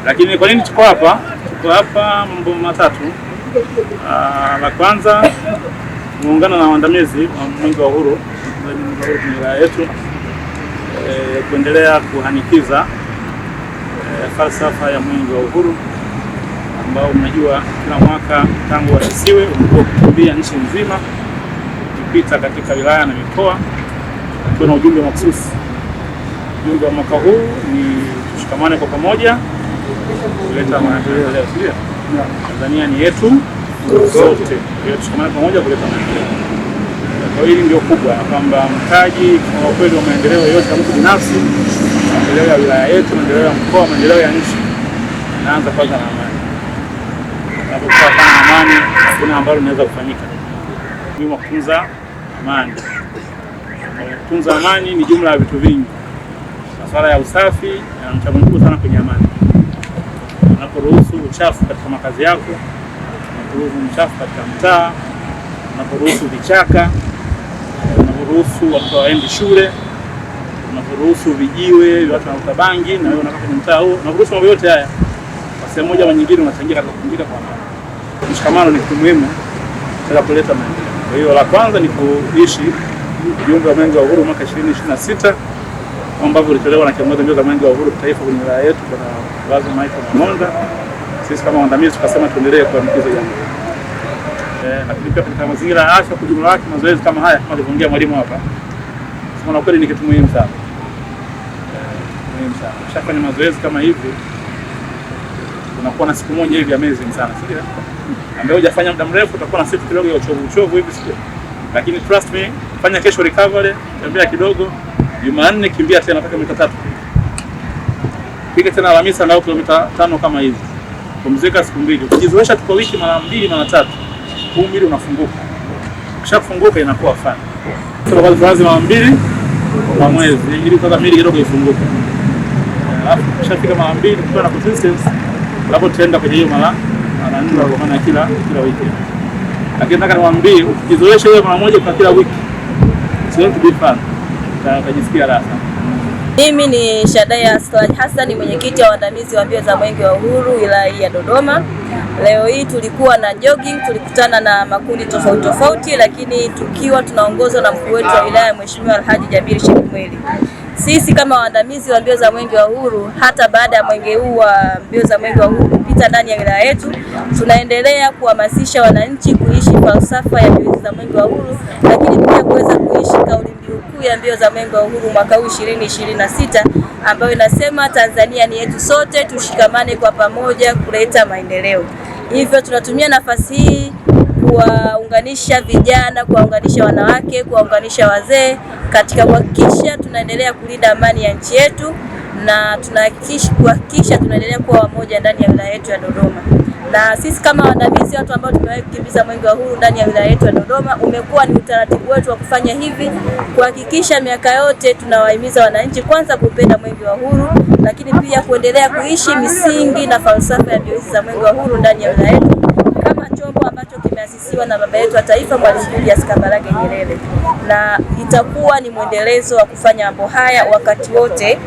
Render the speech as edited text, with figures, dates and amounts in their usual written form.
Lakini kwa nini tuko hapa? Tuko hapa mambo matatu. La kwanza, muungano na waandamizi wa Mwenge wa Uhuru kwenye wilaya yetu kuendelea kuhanikiza falsafa ya Mwenge wa Uhuru ambao mnajua kila mwaka tangu uasisiwe umekuwa ukikimbia nchi nzima ukipita katika wilaya na mikoa ukiwa na ujumbe mahususi. Ujumbe wa mwaka huu ni tushikamane kwa pamoja kuleta maendeleo leo, sio? Tanzania ni yetu sote. Tushikamane pamoja kuleta maendeleo. Kwa hili ndio kubwa kwamba mtaji kwa kweli wa maendeleo yote ya mtu binafsi, maendeleo ya wilaya yetu, maendeleo ya mkoa, maendeleo ya nchi naanza kwanza na amani. Tunapokuwa na amani, kuna ambalo linaweza kufanyika. Muhimu kutunza amani. Kutunza amani ni jumla ya vitu vingi. Masuala ya usafi yana mchango mkubwa sana kwenye amani. Unaporuhusu uchafu katika makazi yako, unaporuhusu uchafu katika mtaa, unaporuhusu vichaka, unaporuhusu watoto waende shule, unaporuhusu vijiwe, watu wanavuta bangi na wewe unakaa kwenye mtaa huo, unaporuhusu mambo yote haya, kwa sehemu moja au nyingine unachangia katika kupunguza kwa amani. Mshikamano ni kitu muhimu katika kuleta maendeleo. Kwa hiyo la kwanza ni kuishi ujumbe wa Mwenge wa Uhuru mwaka 2026 ambavyo ulitolewa na kiongozi mbio za Mwenge wa Uhuru taifa kwenye wilaya yetu Bwana Basil Michael Mamonda. Sisi kama waandamizi tukasema tuendelee kuhanikiza jambo. Lakini pia katika mazingira ya afya kwa jumla yake, mazoezi kama haya kama alivyoongea mwalimu hapa, sema kweli ni kitu muhimu sana. Muhimu sana. Ukishafanya mazoezi kama hivi unakuwa na siku moja hivi amazing sana, sio? Ambaye hujafanya muda mrefu utakuwa na siku kidogo ya uchovu hivi, sio? Lakini trust me, fanya kesho recovery, tembea kidogo, Jumanne kimbia tena mpaka kilomita 3. Piga tena Alhamisi na kilomita 5 kama hivi. Pumzika siku mbili. Ukijizoesha kwa wiki mara 2 mara 3, huu mwili unafunguka. Ukishafunguka inakuwa fun. Sasa kwa tuanze mara 2 kwa mwezi ili kwanza mwili kidogo ifunguke. Alafu ukishafika mara 2 ukiwa na consistency, hapo tutaenda kwenye hiyo mara 4 kwa maana kila wiki. Lakini nataka niwaambie ukijizoesha hiyo mara 1 kwa kila wiki, sio to be fun. Utajisikia raha. Mimi ni Shadaya Aslaj Hassan, mwenyekiti wa waandamizi wa mbio za Mwenge wa Uhuru wilaya ya Dodoma. Leo hii tulikuwa na jogging, tulikutana na makundi tofauti, lakini tukiwa tunaongozwa na mkuu wetu wa wilaya Mheshimiwa Alhaji Jabir Sheikh Mweli. Sisi kama waandamizi wa mbio za Mwenge wa Uhuru, hata baada ya mwenge huu wa mbio za Mwenge wa Uhuru kupita ndani ya wilaya yetu, tunaendelea kuhamasisha wananchi kuishi falsafa ya mbio za Mwenge wa Uhuru, lakini pia kuweza kuishi kauli mbiu kuu ya mbio za Mwenge wa Uhuru mwaka huu 2026 ambayo inasema Tanzania ni yetu sote, tushikamane kwa pamoja kuleta maendeleo. Hivyo tunatumia nafasi hii kuwaunganisha vijana, kuwaunganisha wanawake, kuwaunganisha wazee katika kuhakikisha tunaendelea kulinda amani ya nchi yetu na kuhakikisha tunaendelea kuwa wamoja ndani ya wilaya yetu ya Dodoma. Na sisi kama waandamizi, watu ambao tumewahi kukimbiza Mwenge wa Uhuru ndani ya wilaya yetu ya Dodoma, umekuwa ni utaratibu wetu wa kufanya hivi, kuhakikisha miaka yote tunawahimiza wananchi kwanza kupenda Mwenge wa Uhuru, lakini pia kuendelea kuishi misingi na falsafa ya mbio za Mwenge wa Uhuru ndani ya wilaya yetu kama chombo ambacho kimeasisiwa na baba yetu wa taifa Mwalimu Julius Kambarage Nyerere, na itakuwa ni mwendelezo wa kufanya mambo haya wakati wote.